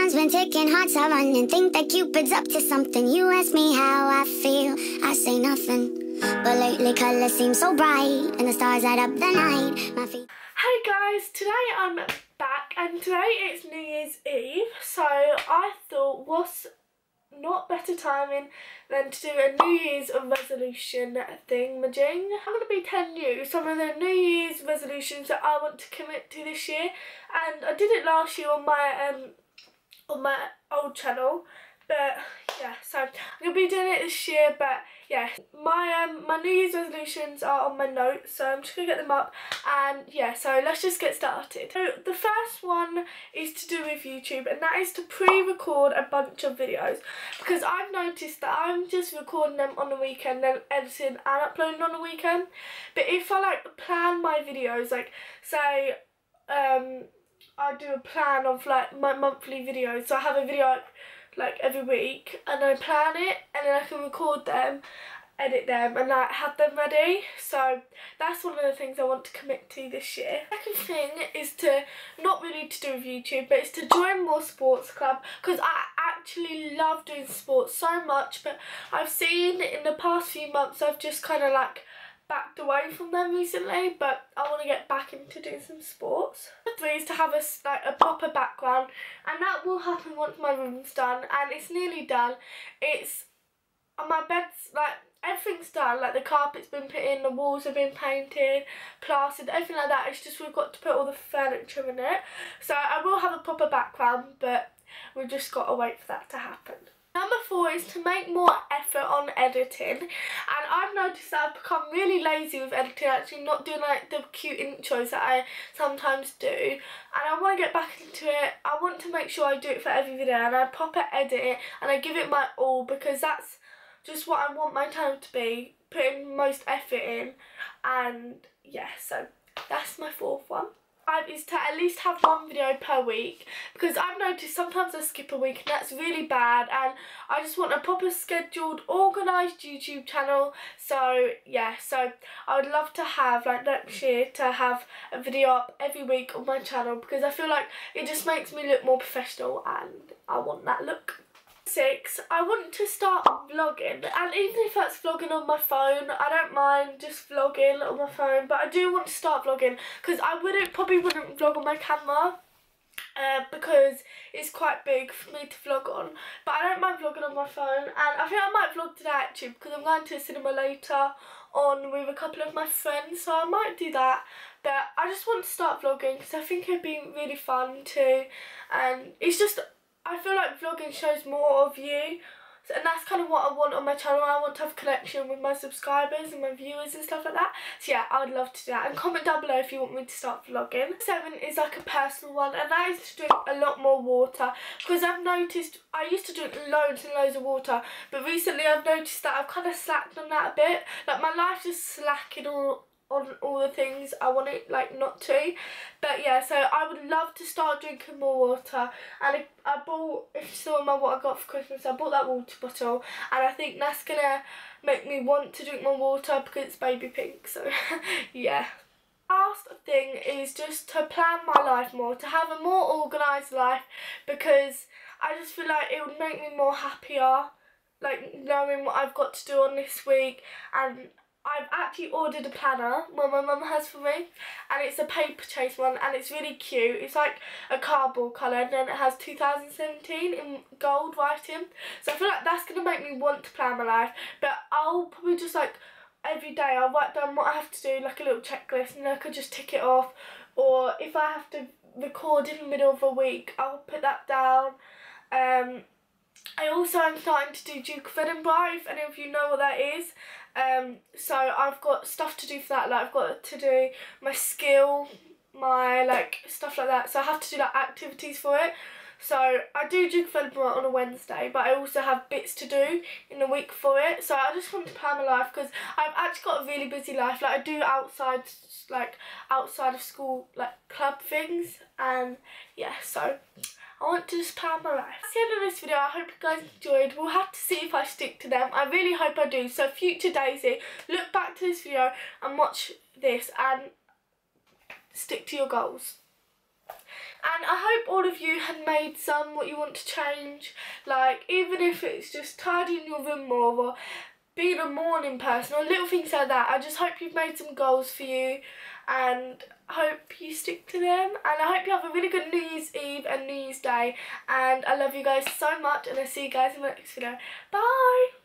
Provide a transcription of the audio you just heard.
time's been ticking, hearts are running. Think that Cupid's up to something. You ask me how I feel, I say nothing. But lately colours seem so bright, and the stars light up the night. My feet. Hey guys, today I'm back, and today it's New Year's Eve, so I thought what's not better timing than to do a New Year's resolution thing-majing. I'm going to be telling you some of the New Year's resolutions that I want to commit to this year, and I did it last year on my old channel, but yeah, so I'm going to be doing it this year. But yeah, my New Year's resolutions are on my notes, so I'm just going to get them up, and yeah, so let's just get started. So the first one is to do with YouTube, and that is to pre-record a bunch of videos, because I've noticed that I'm just recording them on the weekend, then editing and uploading on the weekend. But if I like plan my videos, like say I do a plan of like my monthly videos, so I have a video like every week, and I plan it, and then I can record them, edit them, and like have them ready. So that's one of the things I want to commit to this year. Second thing is to, not really to do with YouTube, but it's to join more sports club, because I actually love doing sports so much, but I've seen in the past few months I've just kind of like backed away from them recently, but I want to get back into doing some sports. Number 3 is to have a proper background, and that will happen once my room's done, and it's nearly done. It's my bed's like everything's done, like the carpet's been put in, the walls have been painted, plastered, everything like that. It's just we've got to put all the furniture in it. So I will have a proper background, but we've just got to wait for that to happen. Number 4 is to make more effort on editing, and I've noticed that I've become really lazy with editing, actually not doing like the cute intros that I sometimes do, and I want to get back into it. I want to make sure I do it for every video, and I proper edit it, and I give it my all, because that's just what I want my channel to be, putting most effort in. And yeah, so that's my 4th one. 5 is to at least have one video per week, because I've noticed sometimes I skip a week, and that's really bad, and I just want a proper scheduled, organised YouTube channel. So yeah, so I would love to have, like next year, to have a video up every week on my channel, because I feel like it just makes me look more professional, and I want that look. 6, I want to start vlogging, and even if that's vlogging on my phone, I don't mind just vlogging on my phone, but I do want to start vlogging, because I probably wouldn't vlog on my camera, because it's quite big for me to vlog on, but I don't mind vlogging on my phone. And I think I might vlog today actually, because I'm going to the cinema later on with a couple of my friends, so I might do that. But I just want to start vlogging, because I think it'd be really fun too, and it's just, I feel like vlogging shows more of you, and that's kind of what I want on my channel. I want to have a connection with my subscribers and my viewers and stuff like that. So yeah, I would love to do that, and comment down below if you want me to start vlogging. 7 is like a personal one, and that is to drink a lot more water, because I've noticed I used to drink loads and loads of water, but recently I've noticed that I've kind of slacked on that a bit. Like my life's just slacking on all the things I want it like not to. But yeah, so I would love to start drinking more water, and I bought, if you saw my what I got for Christmas, I bought that water bottle, and I think that's gonna make me want to drink more water, because it's baby pink. So yeah. Last thing is just to plan my life more, to have a more organised life, because I just feel like it would make me more happier, like knowing what I've got to do on this week. And I've actually ordered a planner, what my mum has for me, and it's a Paperchase one, and it's really cute. It's like a cardboard colour, and then it has 2017 in gold writing. So I feel like that's going to make me want to plan my life. But I'll probably just like, every day I'll write down what I have to do, like a little checklist, and I could just tick it off. Or if I have to record in the middle of a week, I'll put that down. I also am starting to do Duke of Edinburgh, if any of you know what that is. So I've got stuff to do for that, like I've got to do my skill, my like stuff like that, so I have to do like activities for it. So I do Duke of Edinburgh on a Wednesday, but I also have bits to do in the week for it. So I just want to plan my life, because I've actually got a really busy life. Like I do outside of school, like club things, and yeah, so I want to just plan my life. That's the end of this video. I hope you guys enjoyed. We'll have to see if I stick to them. I really hope I do. So future Daisy, look back to this video and watch this and stick to your goals. And I hope all of you had made some what you want to change, like even if it's just tidying your room more or being a morning person or little things like that. I just hope you've made some goals for you and hope you stick to them, and I hope you have a really good New Year's Eve and New Year's Day, and I love you guys so much, and I'll see you guys in the next video. Bye!